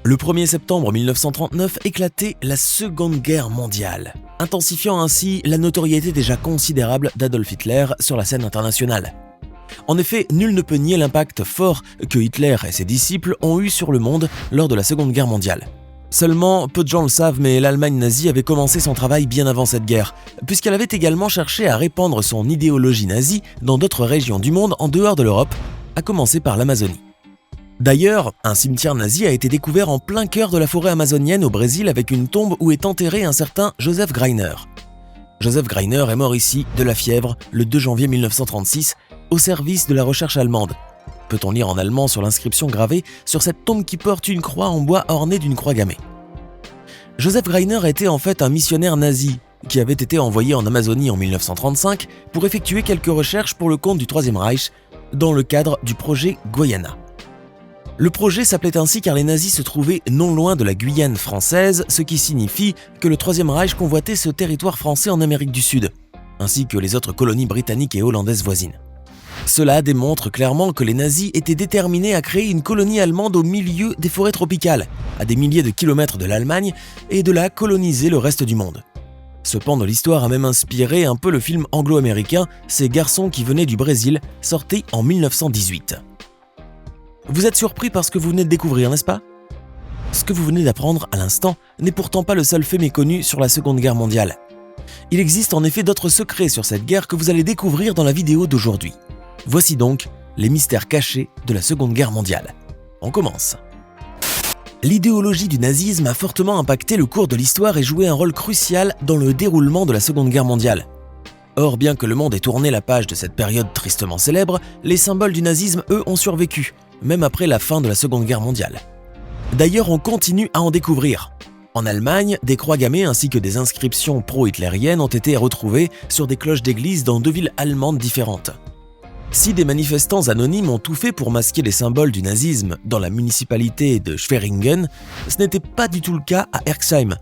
Le 1er septembre 1939 éclatait la Seconde Guerre mondiale, intensifiant ainsi la notoriété déjà considérable d'Adolf Hitler sur la scène internationale. En effet, nul ne peut nier l'impact fort que Hitler et ses disciples ont eu sur le monde lors de la Seconde Guerre mondiale. Seulement, peu de gens le savent, mais l'Allemagne nazie avait commencé son travail bien avant cette guerre, puisqu'elle avait également cherché à répandre son idéologie nazie dans d'autres régions du monde en dehors de l'Europe, à commencer par l'Amazonie. D'ailleurs, un cimetière nazi a été découvert en plein cœur de la forêt amazonienne au Brésil avec une tombe où est enterré un certain Joseph Greiner. Joseph Greiner est mort ici de la fièvre le 2 janvier 1936 au service de la recherche allemande. Peut-on lire en allemand sur l'inscription gravée sur cette tombe qui porte une croix en bois ornée d'une croix gammée. Joseph Greiner était en fait un missionnaire nazi qui avait été envoyé en Amazonie en 1935 pour effectuer quelques recherches pour le compte du Troisième Reich dans le cadre du projet Guyana. Le projet s'appelait ainsi car les nazis se trouvaient non loin de la Guyane française, ce qui signifie que le Troisième Reich convoitait ce territoire français en Amérique du Sud, ainsi que les autres colonies britanniques et hollandaises voisines. Cela démontre clairement que les nazis étaient déterminés à créer une colonie allemande au milieu des forêts tropicales, à des milliers de kilomètres de l'Allemagne, et de là coloniser le reste du monde. Ce pan de l'histoire a même inspiré un peu le film anglo-américain « Ces garçons qui venaient du Brésil », sorti en 1918. Vous êtes surpris par ce que vous venez de découvrir, n'est-ce pas? Ce que vous venez d'apprendre à l'instant n'est pourtant pas le seul fait méconnu sur la Seconde Guerre mondiale. Il existe en effet d'autres secrets sur cette guerre que vous allez découvrir dans la vidéo d'aujourd'hui. Voici donc les mystères cachés de la Seconde Guerre mondiale. On commence. L'idéologie du nazisme a fortement impacté le cours de l'histoire et joué un rôle crucial dans le déroulement de la Seconde Guerre mondiale. Or, bien que le monde ait tourné la page de cette période tristement célèbre, les symboles du nazisme, eux, ont survécu, même après la fin de la Seconde Guerre mondiale. D'ailleurs, on continue à en découvrir. En Allemagne, des croix gammées ainsi que des inscriptions pro-hitlériennes ont été retrouvées sur des cloches d'église dans 2 villes allemandes différentes. Si des manifestants anonymes ont tout fait pour masquer les symboles du nazisme dans la municipalité de Schweringen, ce n'était pas du tout le cas à Erxheim,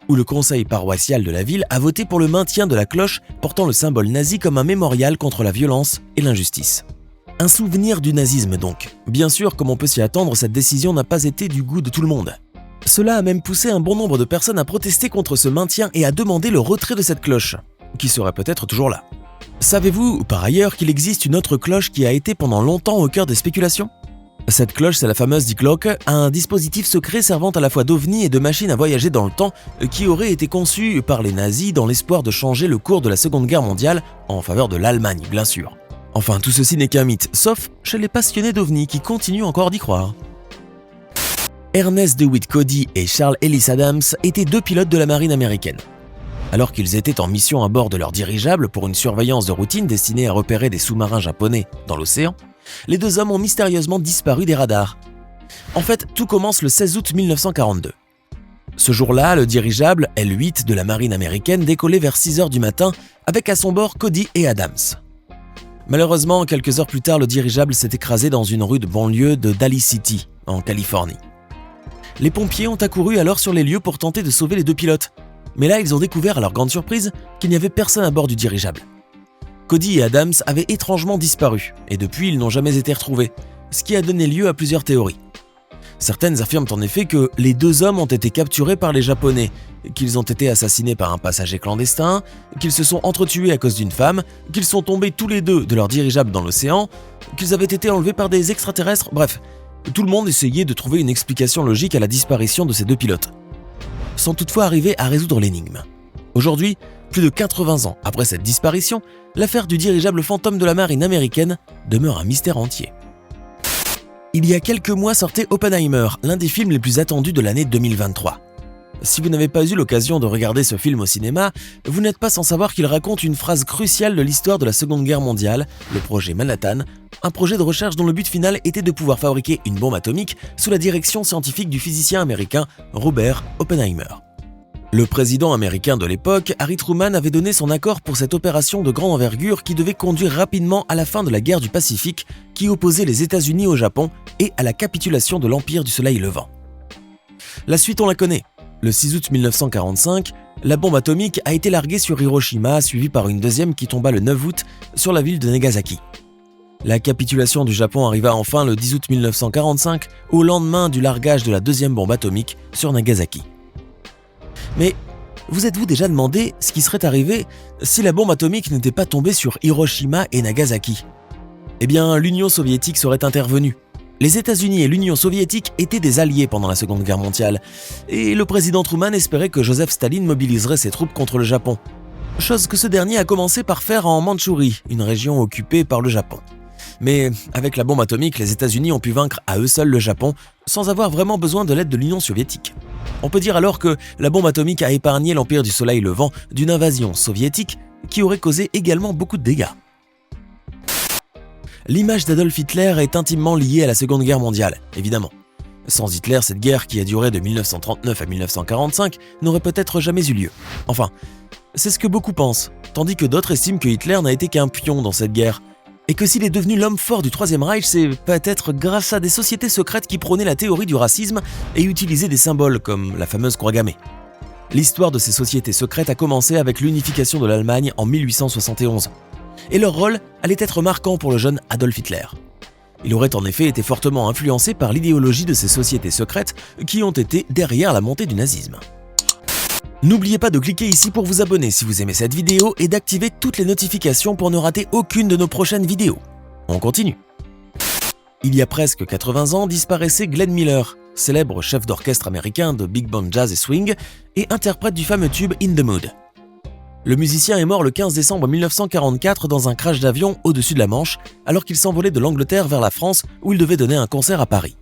où le conseil paroissial de la ville a voté pour le maintien de la cloche portant le symbole nazi comme un mémorial contre la violence et l'injustice. Un souvenir du nazisme donc. Bien sûr, comme on peut s'y attendre, cette décision n'a pas été du goût de tout le monde. Cela a même poussé un bon nombre de personnes à protester contre ce maintien et à demander le retrait de cette cloche, qui serait peut-être toujours là. Savez-vous, par ailleurs, qu'il existe une autre cloche qui a été pendant longtemps au cœur des spéculations? Cette cloche, c'est la fameuse Die Glocke, un dispositif secret servant à la fois d'ovni et de machine à voyager dans le temps qui aurait été conçu par les nazis dans l'espoir de changer le cours de la Seconde Guerre mondiale en faveur de l'Allemagne, bien sûr. Enfin, tout ceci n'est qu'un mythe, sauf chez les passionnés d'ovnis qui continuent encore d'y croire. Ernest DeWitt Cody et Charles Ellis Adams étaient 2 pilotes de la marine américaine. Alors qu'ils étaient en mission à bord de leur dirigeable pour une surveillance de routine destinée à repérer des sous-marins japonais dans l'océan, les 2 hommes ont mystérieusement disparu des radars. En fait, tout commence le 16 août 1942. Ce jour-là, le dirigeable L-8 de la marine américaine décollait vers 6h du matin avec à son bord Cody et Adams. Malheureusement, quelques heures plus tard, le dirigeable s'est écrasé dans une rue de banlieue de Daly City, en Californie. Les pompiers ont accouru alors sur les lieux pour tenter de sauver les 2 pilotes. Mais là, ils ont découvert à leur grande surprise qu'il n'y avait personne à bord du dirigeable. Cody et Adams avaient étrangement disparu, et depuis, ils n'ont jamais été retrouvés, ce qui a donné lieu à plusieurs théories. Certaines affirment en effet que les 2 hommes ont été capturés par les Japonais, qu'ils ont été assassinés par un passager clandestin, qu'ils se sont entretués à cause d'une femme, qu'ils sont tombés tous les 2 de leur dirigeable dans l'océan, qu'ils avaient été enlevés par des extraterrestres, bref. Tout le monde essayait de trouver une explication logique à la disparition de ces 2 pilotes, sans toutefois arriver à résoudre l'énigme. Aujourd'hui, plus de 80 ans après cette disparition, l'affaire du dirigeable fantôme de la marine américaine demeure un mystère entier. Il y a quelques mois sortait Oppenheimer, l'un des films les plus attendus de l'année 2023. Si vous n'avez pas eu l'occasion de regarder ce film au cinéma, vous n'êtes pas sans savoir qu'il raconte une phrase cruciale de l'histoire de la Seconde Guerre mondiale, le projet Manhattan, un projet de recherche dont le but final était de pouvoir fabriquer une bombe atomique sous la direction scientifique du physicien américain Robert Oppenheimer. Le président américain de l'époque, Harry Truman, avait donné son accord pour cette opération de grande envergure qui devait conduire rapidement à la fin de la guerre du Pacifique qui opposait les États-Unis au Japon et à la capitulation de l'Empire du Soleil Levant. La suite, on la connaît. Le 6 août 1945, la bombe atomique a été larguée sur Hiroshima, suivie par une deuxième qui tomba le 9 août sur la ville de Nagasaki. La capitulation du Japon arriva enfin le 10 août 1945, au lendemain du largage de la deuxième bombe atomique sur Nagasaki. Mais vous êtes-vous déjà demandé ce qui serait arrivé si la bombe atomique n'était pas tombée sur Hiroshima et Nagasaki ? Eh bien, l'Union soviétique serait intervenue. Les États-Unis et l'Union soviétique étaient des alliés pendant la Seconde Guerre mondiale, et le président Truman espérait que Joseph Staline mobiliserait ses troupes contre le Japon. Chose que ce dernier a commencé par faire en Mandchourie, une région occupée par le Japon. Mais avec la bombe atomique, les États-Unis ont pu vaincre à eux seuls le Japon, sans avoir vraiment besoin de l'aide de l'Union soviétique. On peut dire alors que la bombe atomique a épargné l'Empire du Soleil Levant d'une invasion soviétique qui aurait causé également beaucoup de dégâts. L'image d'Adolf Hitler est intimement liée à la Seconde Guerre mondiale, évidemment. Sans Hitler, cette guerre qui a duré de 1939 à 1945 n'aurait peut-être jamais eu lieu. Enfin, c'est ce que beaucoup pensent, tandis que d'autres estiment que Hitler n'a été qu'un pion dans cette guerre. Et que s'il est devenu l'homme fort du Troisième Reich, c'est peut-être grâce à des sociétés secrètes qui prônaient la théorie du racisme et utilisaient des symboles comme la fameuse croix gammée. L'histoire de ces sociétés secrètes a commencé avec l'unification de l'Allemagne en 1871. Et leur rôle allait être marquant pour le jeune Adolf Hitler. Il aurait en effet été fortement influencé par l'idéologie de ces sociétés secrètes qui ont été derrière la montée du nazisme. N'oubliez pas de cliquer ici pour vous abonner si vous aimez cette vidéo et d'activer toutes les notifications pour ne rater aucune de nos prochaines vidéos. On continue. Il y a presque 80 ans disparaissait Glenn Miller, célèbre chef d'orchestre américain de big band jazz et swing et interprète du fameux tube In the Mood. Le musicien est mort le 15 décembre 1944 dans un crash d'avion au-dessus de la Manche alors qu'il s'envolait de l'Angleterre vers la France où il devait donner un concert à Paris.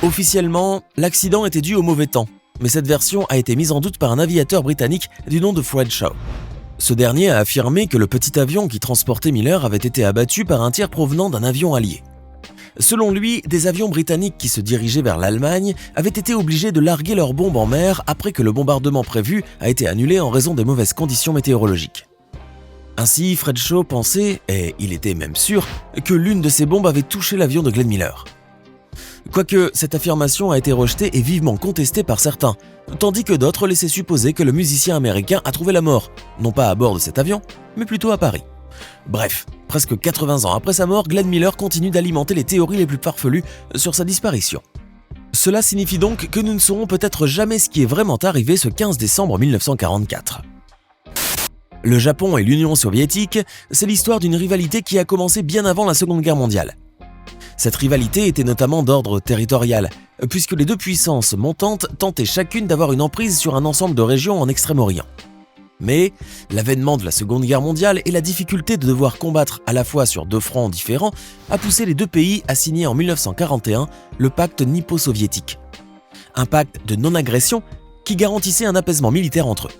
Officiellement, l'accident était dû au mauvais temps. Mais cette version a été mise en doute par un aviateur britannique du nom de Fred Shaw. Ce dernier a affirmé que le petit avion qui transportait Miller avait été abattu par un tir provenant d'un avion allié. Selon lui, des avions britanniques qui se dirigeaient vers l'Allemagne avaient été obligés de larguer leurs bombes en mer après que le bombardement prévu a été annulé en raison des mauvaises conditions météorologiques. Ainsi, Fred Shaw pensait, et il était même sûr, que l'une de ces bombes avait touché l'avion de Glenn Miller. Quoique cette affirmation a été rejetée et vivement contestée par certains, tandis que d'autres laissaient supposer que le musicien américain a trouvé la mort, non pas à bord de cet avion, mais plutôt à Paris. Bref, presque 80 ans après sa mort, Glenn Miller continue d'alimenter les théories les plus farfelues sur sa disparition. Cela signifie donc que nous ne saurons peut-être jamais ce qui est vraiment arrivé ce 15 décembre 1944. Le Japon et l'Union soviétique, c'est l'histoire d'une rivalité qui a commencé bien avant la Seconde Guerre mondiale. Cette rivalité était notamment d'ordre territorial, puisque les deux puissances montantes tentaient chacune d'avoir une emprise sur un ensemble de régions en Extrême-Orient. Mais l'avènement de la Seconde Guerre mondiale et la difficulté de devoir combattre à la fois sur deux fronts différents a poussé les deux pays à signer en 1941 le pacte nippo-soviétique. Un pacte de non-agression qui garantissait un apaisement militaire entre eux.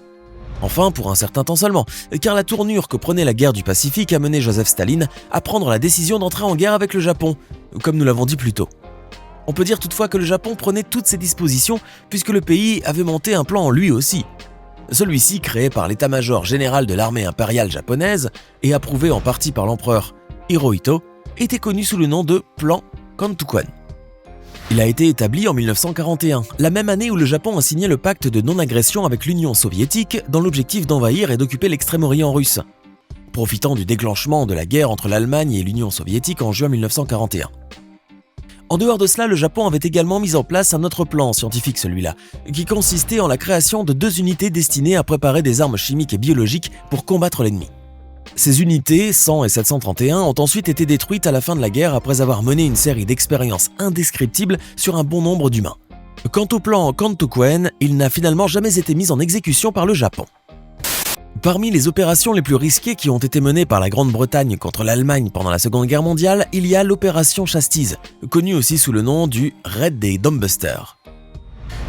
Enfin, pour un certain temps seulement, car la tournure que prenait la guerre du Pacifique a mené Joseph Staline à prendre la décision d'entrer en guerre avec le Japon, comme nous l'avons dit plus tôt. On peut dire toutefois que le Japon prenait toutes ses dispositions puisque le pays avait monté un plan en lui aussi. Celui-ci, créé par l'état-major général de l'armée impériale japonaise et approuvé en partie par l'empereur Hirohito, était connu sous le nom de plan Kantokuan. Il a été établi en 1941, la même année où le Japon a signé le pacte de non-agression avec l'Union soviétique dans l'objectif d'envahir et d'occuper l'Extrême-Orient russe, profitant du déclenchement de la guerre entre l'Allemagne et l'Union soviétique en juin 1941. En dehors de cela, le Japon avait également mis en place un autre plan scientifique, celui-là, qui consistait en la création de deux unités destinées à préparer des armes chimiques et biologiques pour combattre l'ennemi. Ces unités, 100 et 731, ont ensuite été détruites à la fin de la guerre après avoir mené une série d'expériences indescriptibles sur un bon nombre d'humains. Quant au plan Kantokuan, il n'a finalement jamais été mis en exécution par le Japon. Parmi les opérations les plus risquées qui ont été menées par la Grande-Bretagne contre l'Allemagne pendant la Seconde Guerre mondiale, il y a l'opération Chastise, connue aussi sous le nom du Raid des Dumbusters.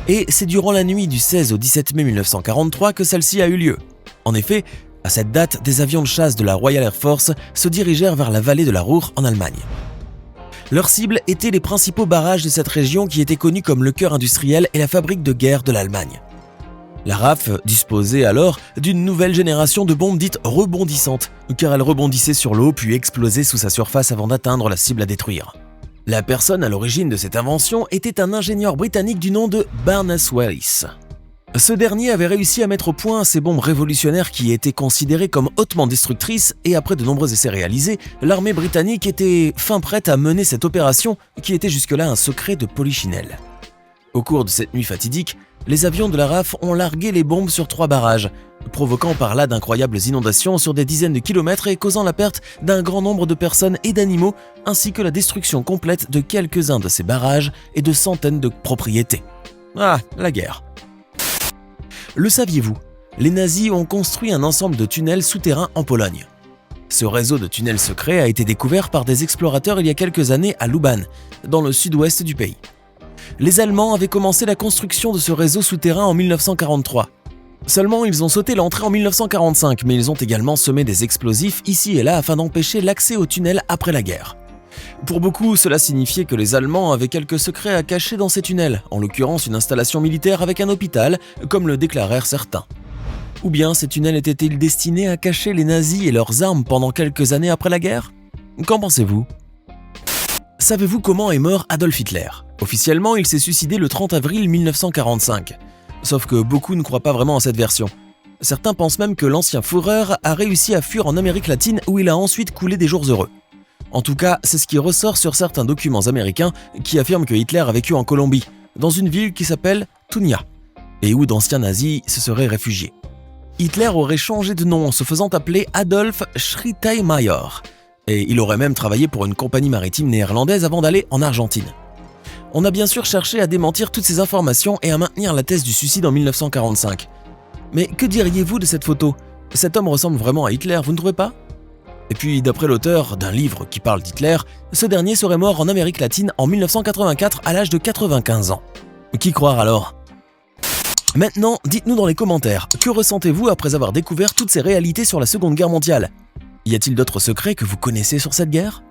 Et c'est durant la nuit du 16 au 17 mai 1943 que celle-ci a eu lieu. En effet, à cette date, des avions de chasse de la Royal Air Force se dirigèrent vers la vallée de la Ruhr en Allemagne. Leur cible étaient les principaux barrages de cette région qui était connue comme le cœur industriel et la fabrique de guerre de l'Allemagne. La RAF disposait alors d'une nouvelle génération de bombes dites rebondissantes, car elles rebondissaient sur l'eau puis explosaient sous sa surface avant d'atteindre la cible à détruire. La personne à l'origine de cette invention était un ingénieur britannique du nom de Barnes Wallis. Ce dernier avait réussi à mettre au point ces bombes révolutionnaires qui étaient considérées comme hautement destructrices et après de nombreux essais réalisés, l'armée britannique était fin prête à mener cette opération qui était jusque-là un secret de Polichinelle. Au cours de cette nuit fatidique, les avions de la RAF ont largué les bombes sur 3 barrages, provoquant par là d'incroyables inondations sur des dizaines de kilomètres et causant la perte d'un grand nombre de personnes et d'animaux, ainsi que la destruction complète de quelques-uns de ces barrages et de centaines de propriétés. Ah, la guerre. Le saviez-vous? Les nazis ont construit un ensemble de tunnels souterrains en Pologne. Ce réseau de tunnels secrets a été découvert par des explorateurs il y a quelques années à Luban, dans le sud-ouest du pays. Les Allemands avaient commencé la construction de ce réseau souterrain en 1943. Seulement, ils ont sauté l'entrée en 1945, mais ils ont également semé des explosifs ici et là afin d'empêcher l'accès au tunnel après la guerre. Pour beaucoup, cela signifiait que les Allemands avaient quelques secrets à cacher dans ces tunnels, en l'occurrence une installation militaire avec un hôpital, comme le déclarèrent certains. Ou bien ces tunnels étaient-ils destinés à cacher les nazis et leurs armes pendant quelques années après la guerre? Qu'en pensez-vous? Savez-vous comment est mort Adolf Hitler? Officiellement, il s'est suicidé le 30 avril 1945. Sauf que beaucoup ne croient pas vraiment à cette version. Certains pensent même que l'ancien Führer a réussi à fuir en Amérique latine où il a ensuite coulé des jours heureux. En tout cas, c'est ce qui ressort sur certains documents américains qui affirment que Hitler a vécu en Colombie, dans une ville qui s'appelle Tunia, et où d'anciens nazis se seraient réfugiés. Hitler aurait changé de nom en se faisant appeler Adolf Schrittmayer, et il aurait même travaillé pour une compagnie maritime néerlandaise avant d'aller en Argentine. On a bien sûr cherché à démentir toutes ces informations et à maintenir la thèse du suicide en 1945. Mais que diriez-vous de cette photo? Cet homme ressemble vraiment à Hitler, vous ne trouvez pas? Et puis, d'après l'auteur d'un livre qui parle d'Hitler, ce dernier serait mort en Amérique latine en 1984 à l'âge de 95 ans. Qui croire alors? Maintenant, dites-nous dans les commentaires, que ressentez-vous après avoir découvert toutes ces réalités sur la Seconde Guerre mondiale? Y a-t-il d'autres secrets que vous connaissez sur cette guerre?